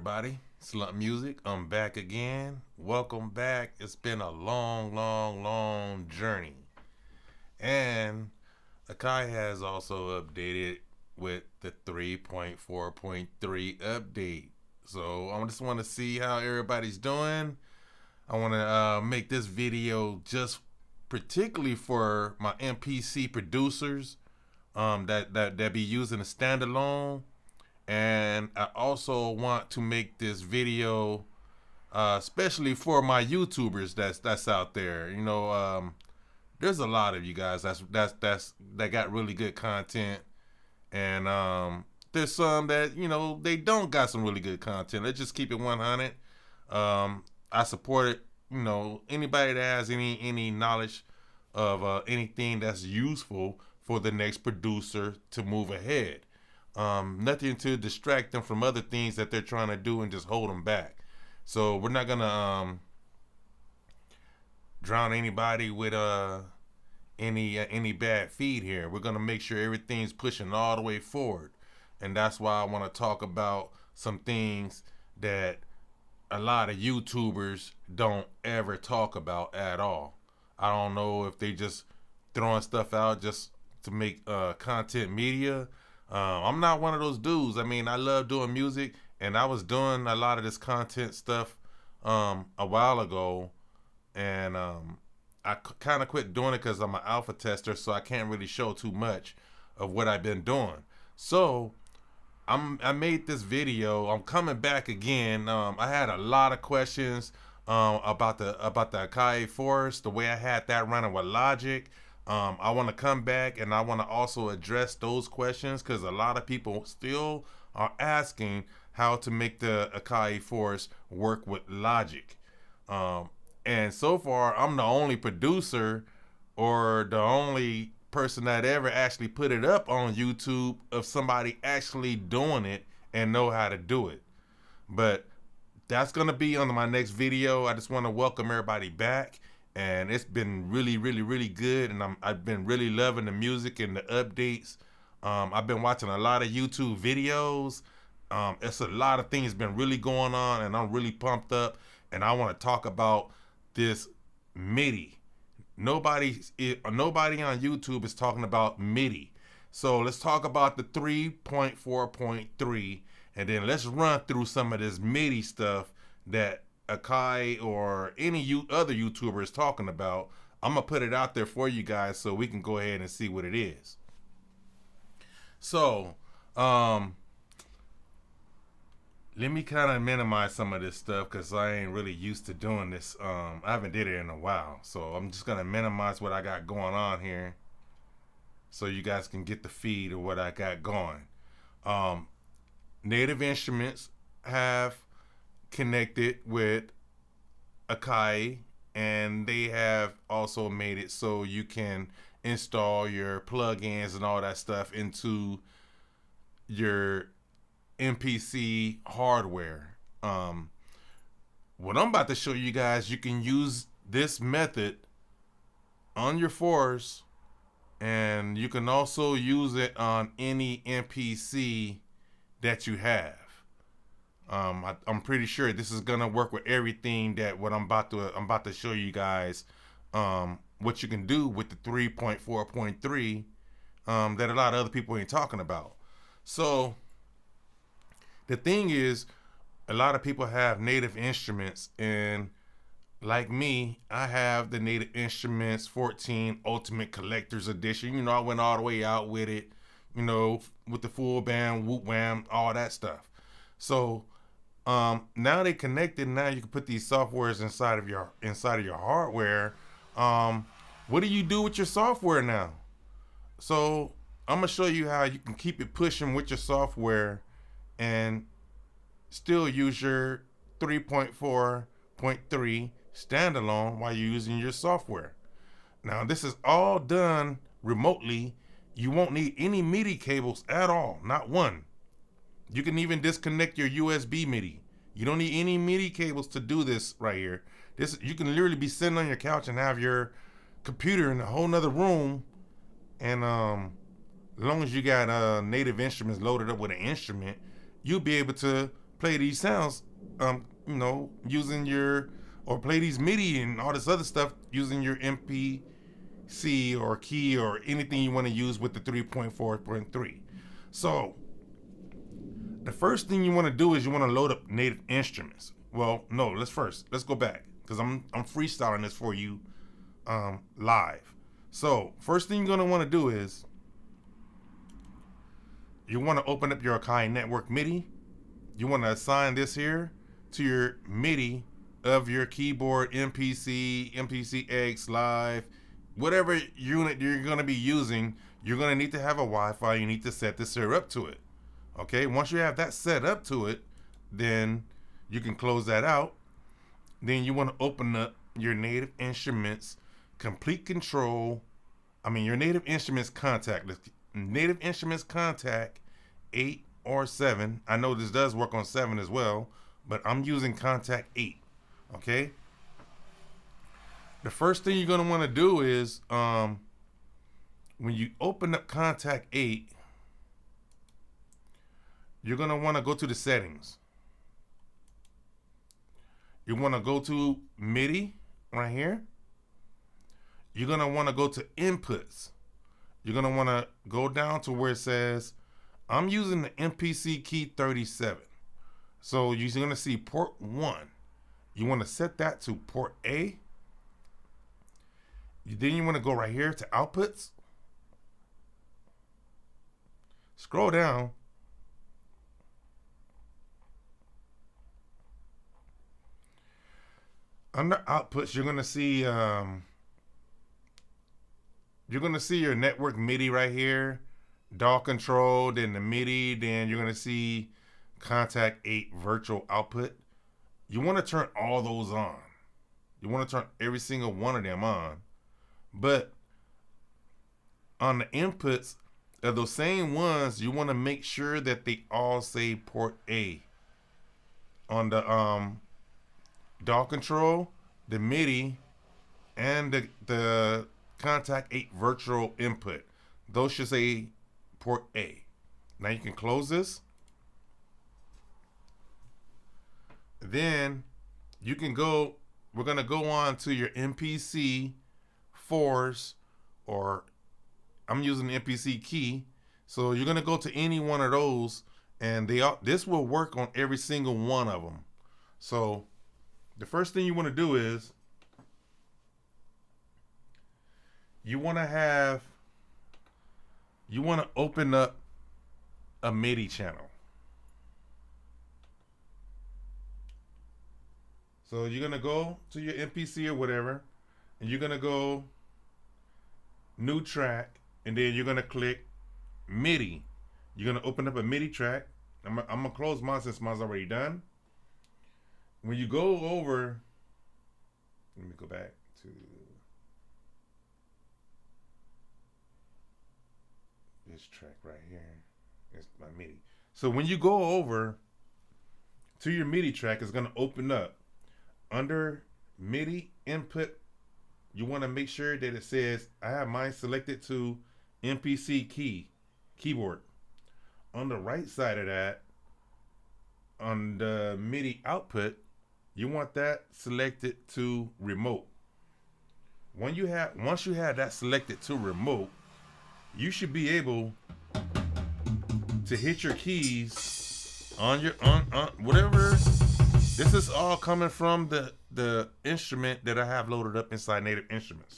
everybody? Slump Music. I'm back again. Welcome back. It's been a long journey. And Akai has also updated with the 3.4.3 update. So I just want to see how everybody's doing. I want to make this video just particularly for my MPC producers that be using a standalone. And I also want to make this video especially for my YouTubers that's out there. There's a lot of you guys that got really good content, and there's some that they don't got some really good content. Let's just keep it 100. I support it. Anybody that has any knowledge of anything that's useful for the next producer to move ahead. Nothing to distract them from other things that they're trying to do and just hold them back. So we're not gonna drown anybody with any bad feed here. We're gonna make sure everything's pushing all the way forward, and that's why I want to talk about some things that a lot of YouTubers don't ever talk about at all. I don't know if they just throwing stuff out just to make content media. I'm not one of those dudes. I mean, I love doing music, and I was doing a lot of this content stuff a while ago, and I kind of quit doing it because I'm an alpha tester, so I can't really show too much of what I've been doing. So I made this video. I'm coming back again. I had a lot of questions about the Akai Force, the way I had that running with Logic. I want to come back and I want to also address those questions because a lot of people still are asking how to make the Akai Force work with Logic. And so far, I'm the only producer or the only person that ever actually put it up on YouTube of somebody actually doing it and know how to do it. But that's going to be on my next video. I just want to welcome everybody back. And it's been really good, and I've been really loving the music and the updates. I've been watching a lot of YouTube videos. It's a lot of things been really going on, and I'm really pumped up. And I want to talk about this MIDI. Nobody on YouTube is talking about MIDI. So let's talk about the 3.4.3, and then let's run through some of this MIDI stuff that Akai or any other YouTuber is talking about. I'm gonna put it out there for you guys so we can go ahead and see what it is. So let me kind of minimize some of this stuff because I ain't really used to doing this. I haven't did it in a while, so I'm just gonna minimize what I got going on here so you guys can get the feed of what I got going. Native Instruments have connected with Akai, and they have also made it so you can install your plugins and all that stuff into your MPC hardware. What I'm about to show you guys, you can use this method on your Force, and you can also use it on any MPC that you have. I'm pretty sure this is gonna work with everything that I'm about to show you guys. What you can do with the 3.4.3 that a lot of other people ain't talking about. So the thing is, a lot of people have Native Instruments, and like me, I have the Native Instruments 14 Ultimate Collector's Edition. I went all the way out with it, with the full band, whoop wham, all that stuff. So now they connected. Now you can put these softwares inside of your hardware. What do you do with your software now? So I'm gonna show you how you can keep it pushing with your software and still use your 3.4.3 standalone while you're using your software. Now this is all done remotely. You won't need any MIDI cables at all, not one. You can even disconnect your USB MIDI. You don't need any MIDI cables to do this right here. You can literally be sitting on your couch and have your computer in a whole nother room, and as long as you got Native Instruments loaded up with an instrument, you'll be able to play these sounds, you know, using your, or play these MIDI and all this other stuff using your MPC or key or anything you want to use with the 3.4.3. So the first thing you want to do is you want to load up native instruments. Well, no, let's go back because I'm freestyling this for you live. So first thing you're going to want to do is you want to open up your Akai network MIDI. You want to assign this here to your MIDI of your keyboard, MPC, MPCX, Live, whatever unit you're going to be using. You're going to need to have a Wi-Fi. You need to set this here up to it. Okay, once you have that set up to it, then you can close that out. Then you want to open up your native instruments complete control. Your native instruments Kontak. Native instruments Kontak 8 or 7. I know this does work on 7 as well, but I'm using Kontak 8. Okay. The first thing you're going to want to do is when you open up Kontak 8, you're going to want to go to the settings. You want to go to MIDI right here. You're going to want to go to inputs. You're going to want to go down to where it says, I'm using the MPC key 37. So you're going to see port 1. You want to set that to port A. Then you want to go right here to outputs. Scroll down. Under outputs, you're going to see your network MIDI right here, DAW control, then the MIDI, then you're going to see Kontak 8 virtual output. You want to turn all those on. You want to turn every single one of them on. But on the inputs of those same ones, you want to make sure that they all say port A. On the DAW control, the MIDI, and the Kontak 8 virtual input. Those should say port A. Now you can close this. Then you can go, we're going to go on to your MPC 4s, or I'm using the MPC key. So you're going to go to any one of those, and this will work on every single one of them. So the first thing you want to do is you want to open up a MIDI channel. So you're going to go to your MPC or whatever, and you're going to go new track, and then you're going to click MIDI. You're going to open up a MIDI track. I'm going to close mine since mine's already done. When you go over, let me go back to this track right here. It's my MIDI. So when you go over to your MIDI track, it's going to open up. Under MIDI input, you want to make sure that it says, I have mine selected to MPC keyboard. On the right side of that, on the MIDI output, you want that selected to remote. Once you have that selected to remote, you should be able to hit your keys on your on whatever. This is all coming from the instrument that I have loaded up inside Native Instruments.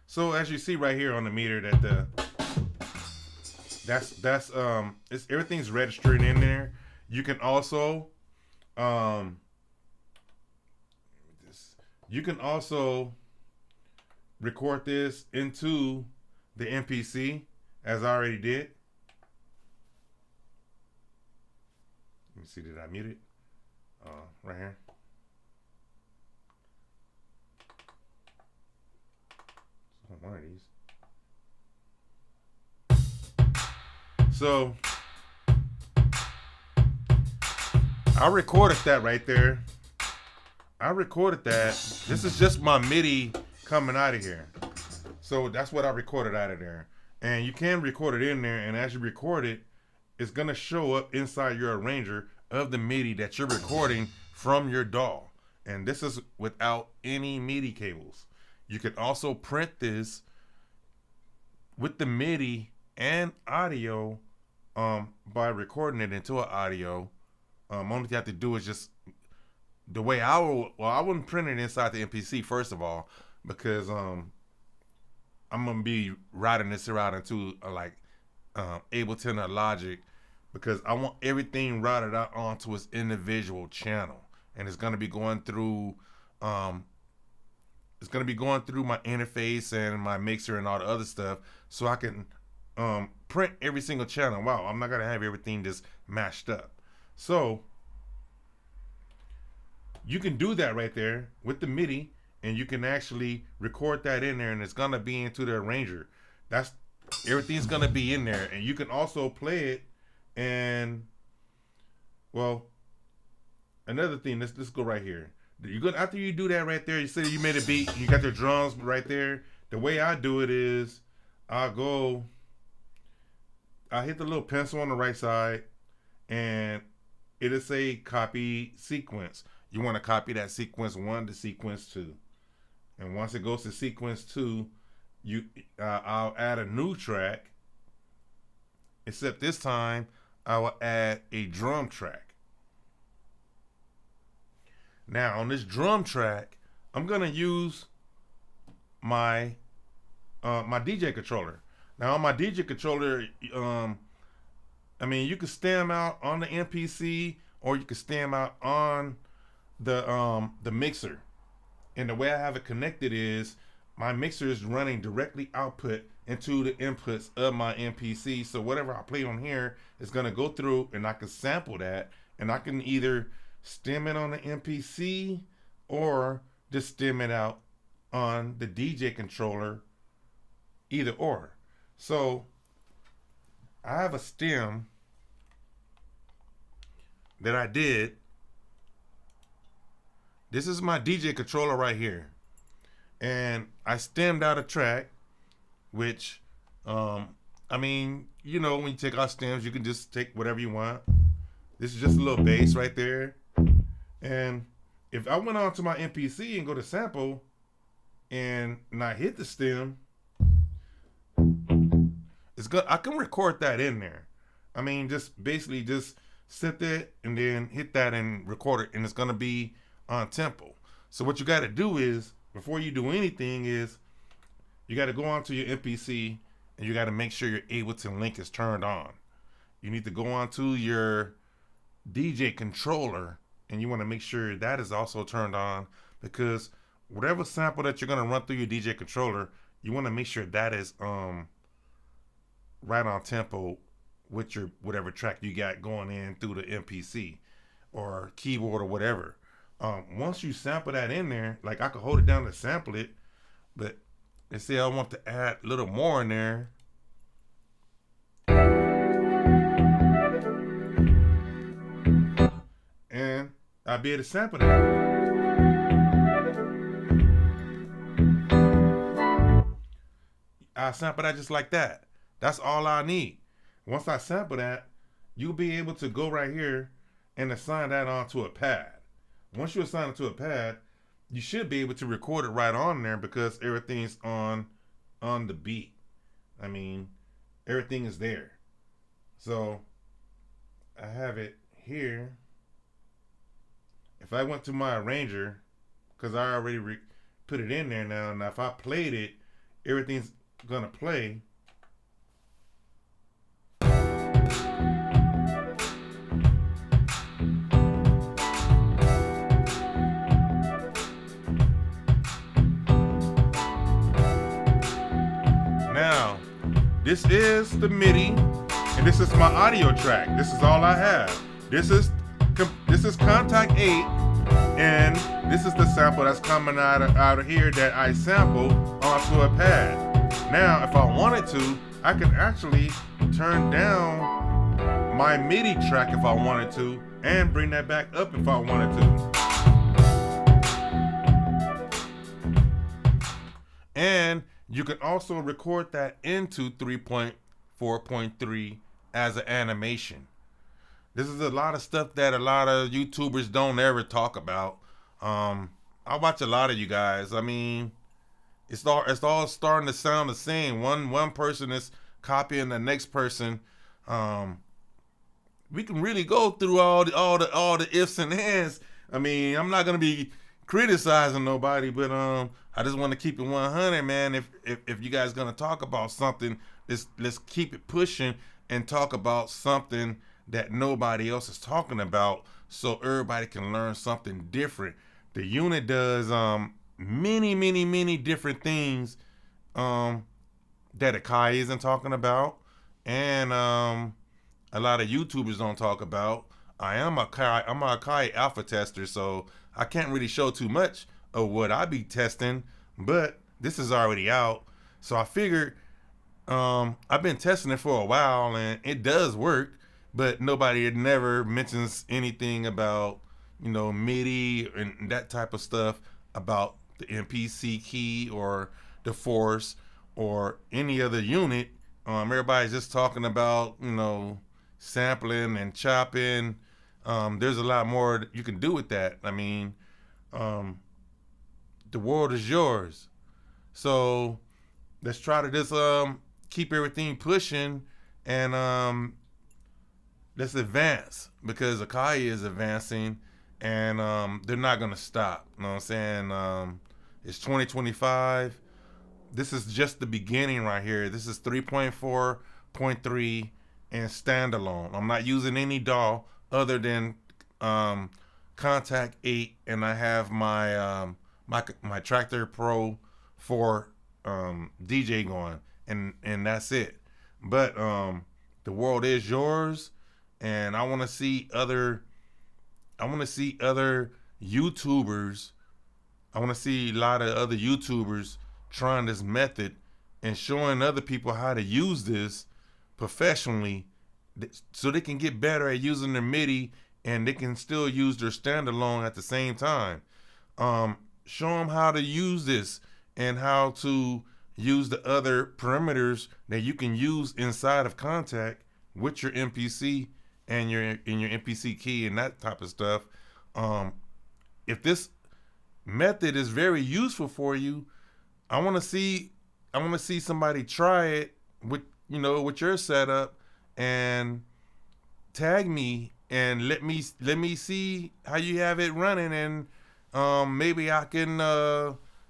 So as you see right here on the meter, that it's everything's registered in there. You can also record this into the MPC, as I already did. Let me see, did I mute it? Right here. One of these. So I recorded that right there. I recorded that. This is just my MIDI coming out of here. So that's what I recorded out of there. And you can record it in there, and as you record it, it's gonna show up inside your arranger of the MIDI that you're recording from your DAW. And this is without any MIDI cables. You can also print this with the MIDI and audio by recording it into an audio. Only thing you have to do is just the way I wouldn't print it inside the MPC first of all, because I'm gonna be routing this around into Ableton or Logic, because I want everything routed out onto its individual channel, and it's gonna be going through my interface and my mixer and all the other stuff, so I can print every single channel. Wow, I'm not gonna have everything just mashed up. So you can do that right there with the MIDI, and you can actually record that in there, and it's gonna be into the arranger. Everything's gonna be in there, and you can also play it. And well, another thing, let's go right here. After you do that right there, you say you made a beat, you got the drums right there. The way I do it is I hit the little pencil on the right side, and it'll say copy sequence. You want to copy that sequence 1 to sequence 2. And once it goes to sequence 2, I'll add a new track, except this time I will add a drum track. Now on this drum track, I'm gonna use my DJ controller. Now on my DJ controller, I mean, you can stem out on the MPC, or you can stem out on the mixer. And the way I have it connected is my mixer is running directly output into the inputs of my MPC. So whatever I play on here is gonna go through, and I can sample that, and I can either stem it on the MPC or just stem it out on the DJ controller, either or. So I have a stem that I did. This is my DJ controller right here, and I stemmed out a track, which I mean, you know, when you take out stems, you can just take whatever you want. This is just a little bass right there. And if I went on to my MPC and go to sample and I hit the stem, it's good. I can record that in there. I mean, just basically just set that and then hit that and record it, and it's gonna be on tempo. So what you got to do is, before you do anything, is you got to go onto your MPC, and you got to make sure your Ableton link is turned on. You need to go onto your DJ controller, and you want to make sure that is also turned on, because whatever sample that you're going to run through your DJ controller, you want to make sure that is right on tempo with your whatever track you got going in through the MPC or keyboard or whatever. Once you sample that in there, like I could hold it down to sample it, but let's say I want to add a little more in there. And I'll be able to sample that. I sample that just like that. That's all I need. Once I sample that, you'll be able to go right here and assign that onto a pad. Once you assign it to a pad, you should be able to record it right on there, because everything's on the beat. I mean, everything is there. So I have it here. If I went to my arranger, because I already put it in there now, and if I played it, everything's gonna play. Now, this is the MIDI, and this is my audio track. This is all I have. This is Kontak 8, and this is the sample that's coming out of here that I sampled onto a pad. Now, if I wanted to, I can actually turn down my MIDI track if I wanted to, and bring that back up if I wanted to. And You can also record that into 3.4.3 as an animation. This is a lot of stuff that a lot of YouTubers don't ever talk about. I watch a lot of you guys. I mean, it's all starting to sound the same. One person is copying the next person. Um, we can really go through all the ifs and ands. I mean, I'm not gonna be criticizing nobody, but I just want to keep it 100, man. If you guys gonna talk about something, let's keep it pushing and talk about something that nobody else is talking about, so everybody can learn something different. The unit does many different things um that Akai isn't talking about, and a lot of YouTubers don't talk about. I'm a Akai alpha tester, so I can't really show too much of what I be testing, but this is already out. So I figured I've been testing it for a while and it does work, but nobody never mentions anything about, MIDI and that type of stuff, about the MPC key or the force or any other unit. Everybody's just talking about, sampling and chopping. There's a lot more you can do with that. I mean, the world is yours. So let's try to just keep everything pushing, and let's advance, because Akai is advancing, and they're not gonna stop. You know what I'm saying? It's 2025. This is just the beginning right here. This is 3.4.3 and standalone. I'm not using any DAW other than Kontak 8, and I have my Tractor Pro 4 DJ going, and that's it. But the world is yours, and I want to see other YouTubers. I want to see a lot of other YouTubers trying this method and showing other people how to use this professionally, so they can get better at using their MIDI and they can still use their standalone at the same time. Show them how to use this and how to use the other parameters that you can use inside of Kontak with your MPC and your MPC key and that type of stuff. If this method is very useful for you, I want to see somebody try it with your setup, and tag me and let me see how you have it running, and maybe I can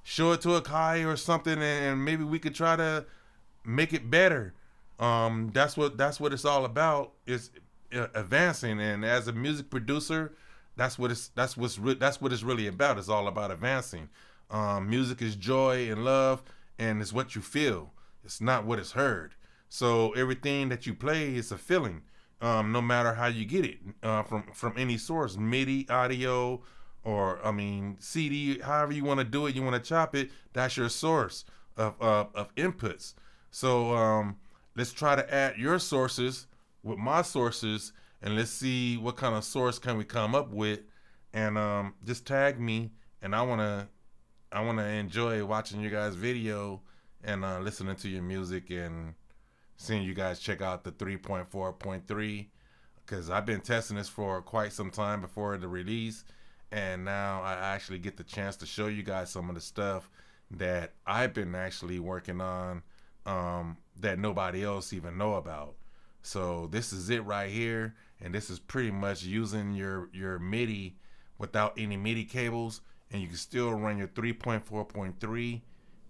show it to Akai or something, and maybe we could try to make it better. That's what it's all about, is advancing. And as a music producer, that's what it's really about. It's all about advancing. Music is joy and love, and it's what you feel. It's not what is heard. So everything that you play is a feeling, no matter how you get it, from any source, MIDI, audio, or CD, however you want to do it. You want to chop it. That's your source of inputs. So let's try to add your sources with my sources, and let's see what kind of source can we come up with. And just tag me, and I wanna enjoy watching your guys' video and listening to your music and seeing you guys check out the 3.4.3, because I've been testing this for quite some time before the release, and now I actually get the chance to show you guys some of the stuff that I've been actually working on, that nobody else even know about. So this is it right here, and this is pretty much using your MIDI without any MIDI cables, and you can still run your 3.4.3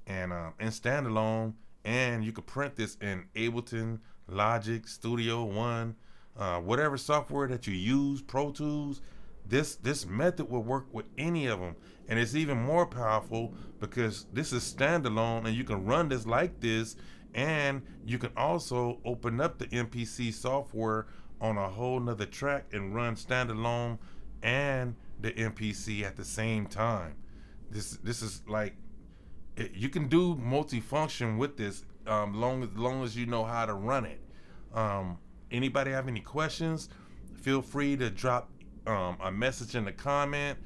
and in standalone, and you can print this in Ableton, Logic, Studio One, whatever software that you use, Pro Tools. This method will work with any of them, and it's even more powerful because this is standalone, and you can run this like this, and you can also open up the MPC software on a whole nother track and run standalone and the MPC at the same time. This is like, you can do multifunction with this, long as you know how to run it. Anybody have any questions? Feel free to drop a message in the comment.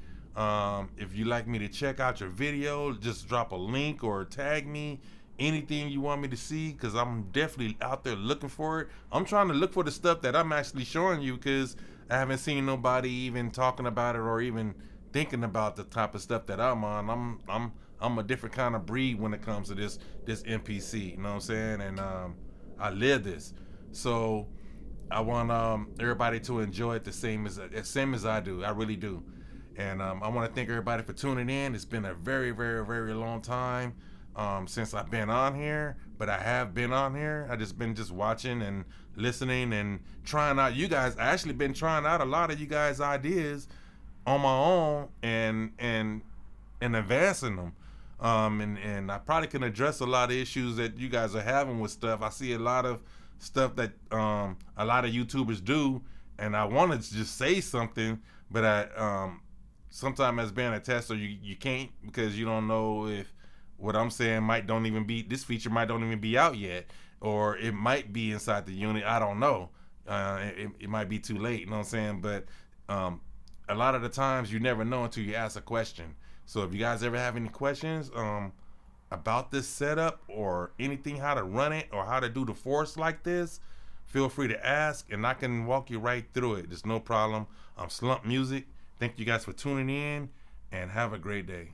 If you like me to check out your video, just drop a link or tag me, anything you want me to see, because I'm definitely out there looking for it. I'm trying to look for the stuff that I'm actually showing you, because I haven't seen nobody even talking about it or even thinking about the type of stuff that I'm on. I'm a different kind of breed when it comes to this MPC. You know what I'm saying? And I live this, so I want everybody to enjoy it the same as I do. I really do. And I want to thank everybody for tuning in. It's been a very, very, very long time since I've been on here, but I have been on here. I just been watching and listening and trying out you guys. I actually been trying out a lot of you guys' ideas on my own and advancing them. And I probably can address a lot of issues that you guys are having with stuff. I see a lot of stuff that a lot of YouTubers do, and I wanted to just say something, but I sometimes as being a tester, you can't, because you don't know if what I'm saying this feature might don't even be out yet, or it might be inside the unit. I don't know. It might be too late. You know what I'm saying? But a lot of the times you never know until you ask a question. So if you guys ever have any questions about this setup or anything, how to run it or how to do the force like this, feel free to ask, and I can walk you right through it. There's no problem. I'm Slump Music. Thank you guys for tuning in, and have a great day.